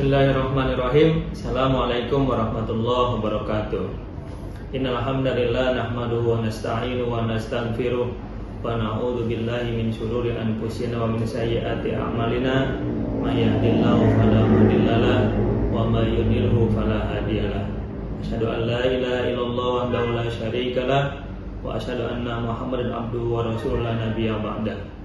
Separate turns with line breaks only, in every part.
Bismillahirrahmanirrahim. Assalamualaikum warahmatullahi wabarakatuh. Innal hamdalillah nahmaduhu wa nasta'inuhu wa nastaghfiruh wa na'udzu billahi min shururi anfusina wa min sayyiati a'malina. May yahdihillahu fala mudhillalah wa may yudhlilhu fala hadiyalah. Asyhadu an la ilaha illallah wahdahu la syarikalah wa asyhadu anna Muhammadan abduhu wa rasuluhu la nabiyya ba'dah.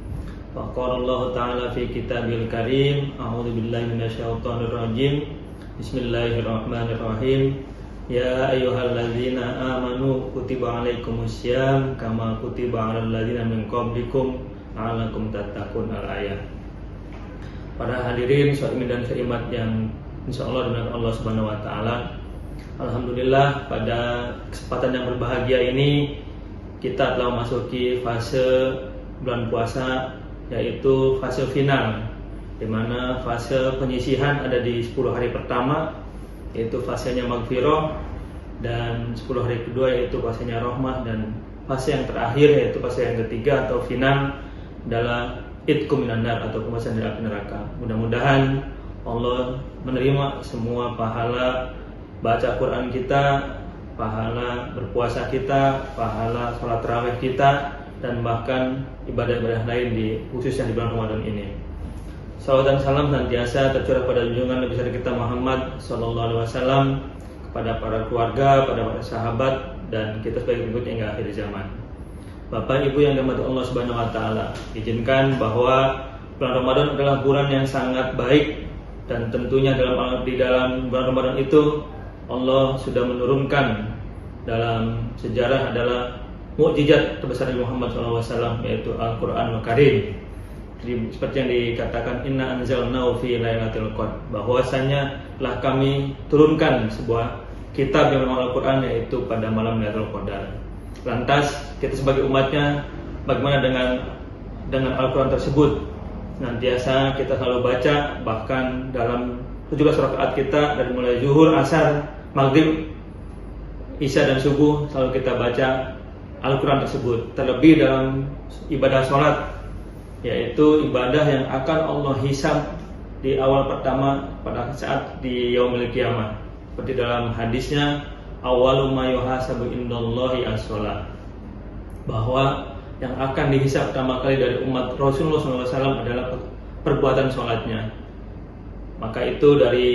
Faqala Allah Ta'ala fi kitabil karim. A'udzu billahi minasyaitonir rajim. Bismillahirrahmanirrahim. Ya ayyuhalladzina amanu kutiba alaikumussyam kama kutiba alal ladzina min qablikum la'allakum tattaqun. Al-ayat. Para hadirin saimin dan saimat yang insyaallah dimuliakan Allah Subhanahu wa taala. Alhamdulillah, pada kesempatan yang berbahagia ini kita telah memasuki fase bulan puasa, yaitu fase final, di mana fase penyisihan ada di 10 hari pertama, yaitu fasenya maghfirah, dan 10 hari kedua yaitu fasenya rahmah, dan fase yang terakhir yaitu fase yang ketiga atau final adalah itqu minan nar atau pembebasan dari api neraka. Mudah-mudahan Allah menerima semua pahala baca Quran kita, pahala berpuasa kita, pahala sholat tarawih kita, dan bahkan ibadah-ibadah lain khususnya di bulan Ramadan ini. Salawat dan salam senantiasa tercurah pada junjungan Nabi besar kita Muhammad SAW, kepada para keluarga, pada para sahabat, dan kita sebagai pengikut hingga akhir zaman. Bapak Ibu yang dirahmati Allah Subhanahu wa taala, izinkan bahwa bulan Ramadan adalah bulan yang sangat baik, dan tentunya di dalam bulan Ramadan itu Allah sudah menurunkan dalam sejarah adalah mukjizat terbesar Nabi Muhammad SAW, yaitu Al-Quran Al-Karim. Seperti yang dikatakan, Inna anzalnahu fi lailatul qadar, bahwasanya telah kami turunkan sebuah kitab yang bernama Al-Quran, yaitu pada malam Lailatul Qadar. Lantas kita sebagai umatnya, bagaimana dengan Al-Quran tersebut? Nantiasa kita selalu baca, bahkan dalam 17 rakaat kita dari mulai zuhur, asar, maghrib, isya dan subuh selalu kita baca Al-Quran tersebut. Terlebih dalam ibadah sholat, yaitu ibadah yang akan Allah hisab di awal pertama pada saat di yaumil qiyamah. Seperti dalam hadisnya, awwalu ma yuhasabu indallahi as-shalah, bahwa yang akan dihisab pertama kali dari umat Rasulullah SAW adalah perbuatan sholatnya. Maka itu dari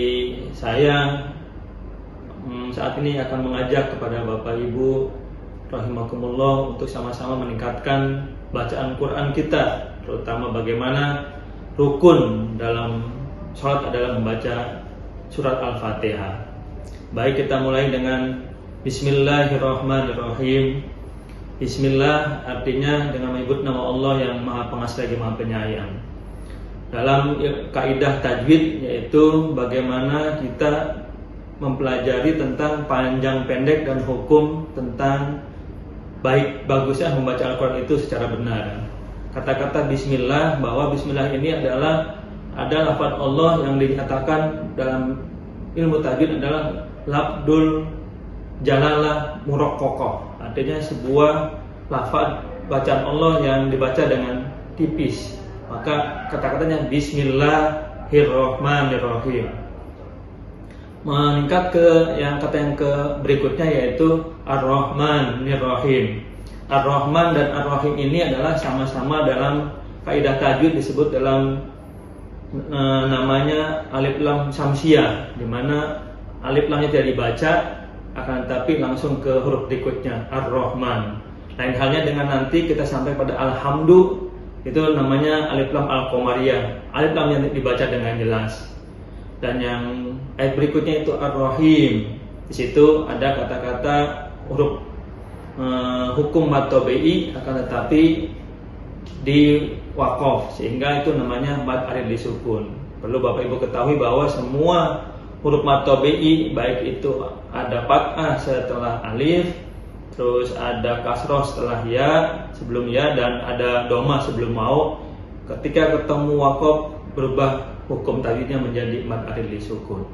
saya saat ini akan mengajak kepada Bapak Ibu rahimakumullah untuk sama-sama meningkatkan bacaan Quran kita, terutama bagaimana rukun dalam sholat adalah membaca surat Al-Fatihah. Baik, kita mulai dengan Bismillahirrahmanirrahim. Bismillah artinya dengan menyebut nama Allah yang Maha Pengasih lagi Maha Penyayang. Dalam kaidah tajwid, yaitu bagaimana kita mempelajari tentang panjang pendek dan hukum tentang baik bagusnya membaca Al-Quran itu secara benar. Kata-kata bismillah, bahwa bismillah ini ada lafaz Allah yang dikatakan dalam ilmu tajwid adalah lafdul jalalah muraqqaqah. Artinya sebuah lafaz bacaan Allah yang dibaca dengan tipis. Maka kata-katanya Bismillahirrahmanirrahim. Meningkat ke kata yang berikutnya, yaitu Ar-Rahmanir-Rahim. Ar-Rahman dan Ar-Rahim ini adalah sama-sama dalam kaidah tajwid disebut dalam namanya alif lam samsiyah, di mana alif lamnya tidak dibaca, akan tetapi langsung ke huruf berikutnya, Ar-Rahman. Lain halnya dengan nanti kita sampai pada Alhamdu, itu namanya alif lam al-qamariyah, alif lam yang dibaca dengan jelas. Dan yang ayat berikutnya itu Ar-Rahim. Di situ ada kata-kata huruf hukum mad tabi'i, akan tetapi di waqaf, sehingga itu namanya mad arid disukun. Perlu Bapak Ibu ketahui bahwa semua huruf mad tabi'i, baik itu ada fathah setelah alif, terus ada kasroh setelah ya, sebelum ya, dan ada dhamma sebelum mau, ketika ketemu waqaf berubah hukum tajwidnya menjadi mad arid disukun.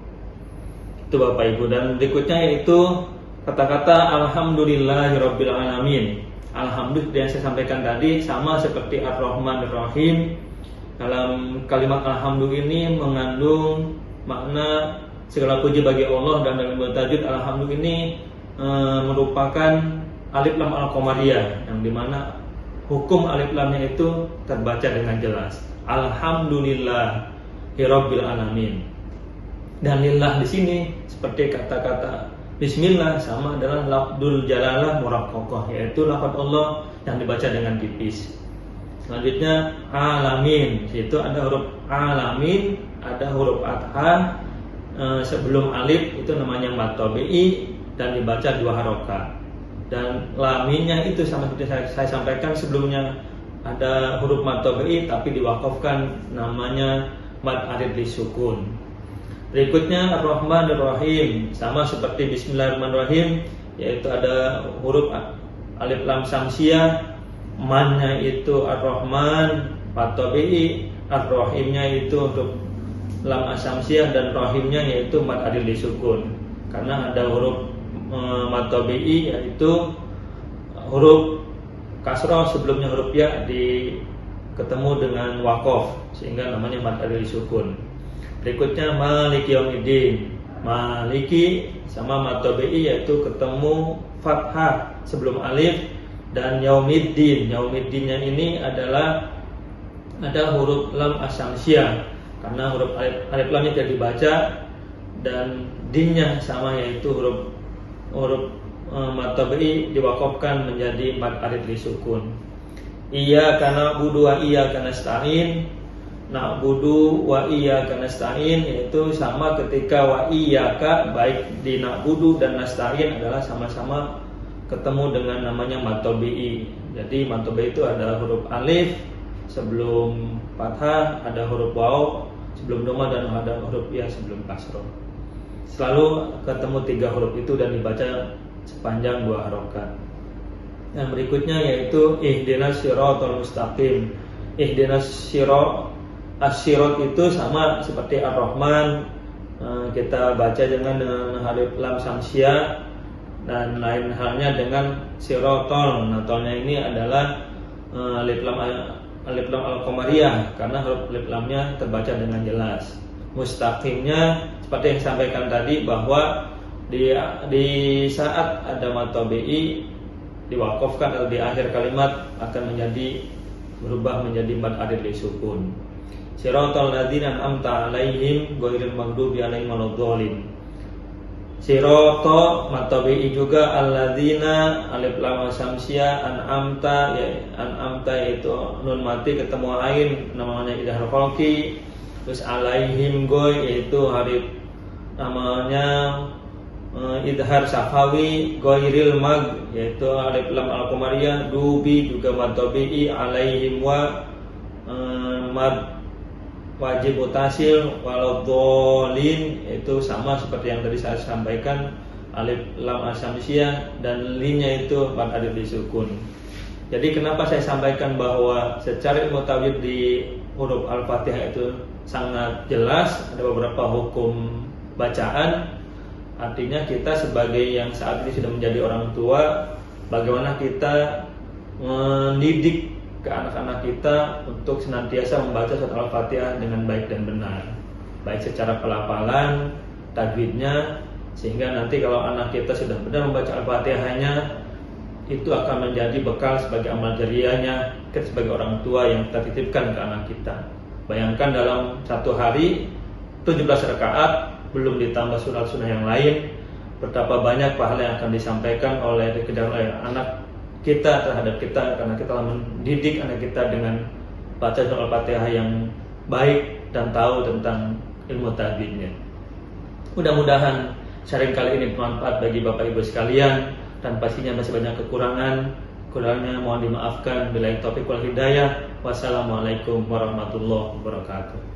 Itu Bapak Ibu. Dan berikutnya yaitu kata-kata alhamdulillahirabbil alamin. Alhamdulillah yang saya sampaikan tadi sama seperti Ar-Rahmanir-Rahim. Dalam kalimat alhamdulillah ini mengandung makna segala puji bagi Allah, dan dalam tajwid alhamdulillah ini merupakan alif lam al-qamariyah, yang dimana hukum alif lamnya itu terbaca dengan jelas. Alhamdulillah Rabbil alamin. Dan lillah di sini seperti kata-kata Bismillah sama adalah lafdzul jalalah muraqqaqah, yaitu lafaz Allah yang dibaca dengan tipis. Selanjutnya alamin, itu ada huruf alamin, ada huruf athah sebelum alif, itu namanya mad tabi'i dan dibaca 2 harokat. Dan laminnya itu sama seperti saya sampaikan sebelumnya, ada huruf mad tabi'i tapi diwakafkan, namanya mad arid lisukun. Berikutnya Ar-Rahman Ar-Rahim, sama seperti Bismillahirrahmanirrahim, yaitu ada huruf alif lam samsiyah, mannya itu Ar-Rahman, mad tabi'i, Ar-Rahimnya itu huruf lam asamsiyah, dan rahimnya yaitu mad arid lisukun. Karena ada huruf mad tabi'i yaitu huruf kasrah sebelumnya huruf ya ketemu dengan waqaf, sehingga namanya mad arid lisukun. Berikutnya Maliki Yaumiddin, Maliki sama mad tabi'i yaitu ketemu fathah sebelum alif, dan Yaumiddin, Yaumiddinnya ini adalah ada huruf lam asamsiyah karena huruf alif lamnya tidak dibaca, dan dinnya sama yaitu huruf mad tabi'i diwakafkan menjadi mad arid lisukun. Iyyaka na'budu wa iyyaka nasta'in, na'budu wa iyyaka nasta'in yaitu sama ketika wa iyyaka, baik di na'budu dan nasta'in adalah sama-sama ketemu dengan namanya mad tabi'i. Jadi mad tabi'i itu ada huruf alif sebelum fathah, ada huruf waw sebelum dhamma, dan ada huruf ya sebelum kasroh. Selalu ketemu 3 huruf itu dan dibaca sepanjang 2 harokat. Yang berikutnya yaitu ihdinas siratal mustaqim. Ihdinas as-sirat itu sama seperti Ar-Rahman, kita baca dengan alif lam samsiyah, dan lain halnya dengan siratal. Natolnya ini adalah alif lam al-qamariyah karena huruf alif lamnya terbaca dengan jelas. Mustaqimnya seperti yang disampaikan tadi, bahwa di saat ada mad tabi'i diwakafkan atau di akhir kalimat akan berubah menjadi mad arid lisukun. Siratal ladzina an'amta 'alaihim ghairil maghdubi 'alaihim waladdallin. Sirata mad tabi'i juga, alladzina alif lam samsiyah, an'amta yaitu nun mati ketemu ain namanya idhar qalqi, terus 'alaihim yaitu harif namanya idhar safawi, ghairil mag yaitu alif lam al-qamariyah, dubi juga mad tabi'i, 'alaihim wa mad wajib mutasil, waladdallin itu sama seperti yang tadi saya sampaikan, alif lam asamsiyah dan linnya itu mad arid lisukun. Jadi kenapa saya sampaikan bahwa secara ilmu tajwid di huruf Al-Fatihah itu sangat jelas, ada beberapa hukum bacaan. Artinya kita sebagai yang saat ini sudah menjadi orang tua, bagaimana kita mendidik ke anak-anak kita untuk senantiasa membaca surat Al-Fatihah dengan baik dan benar, baik secara pelafalan, tajwidnya, sehingga nanti kalau anak kita sudah benar membaca Al-Fatihahnya, itu akan menjadi bekal sebagai amal jariyahnya kita sebagai orang tua yang kita titipkan ke anak kita. Bayangkan dalam satu hari 17 rakaat belum ditambah sunat sunnah yang lain, betapa banyak pahala yang akan disampaikan oleh anak kita terhadap kita, karena kita mendidik anak kita dengan baca surat Al-Fatihah yang baik dan tahu tentang ilmu tajwidnya. Mudah-mudahan sharing kali ini bermanfaat bagi Bapak Ibu sekalian, dan pastinya masih banyak kurangnya mohon dimaafkan. Billahi taufiq wal hidayah. Wassalamualaikum warahmatullahi wabarakatuh.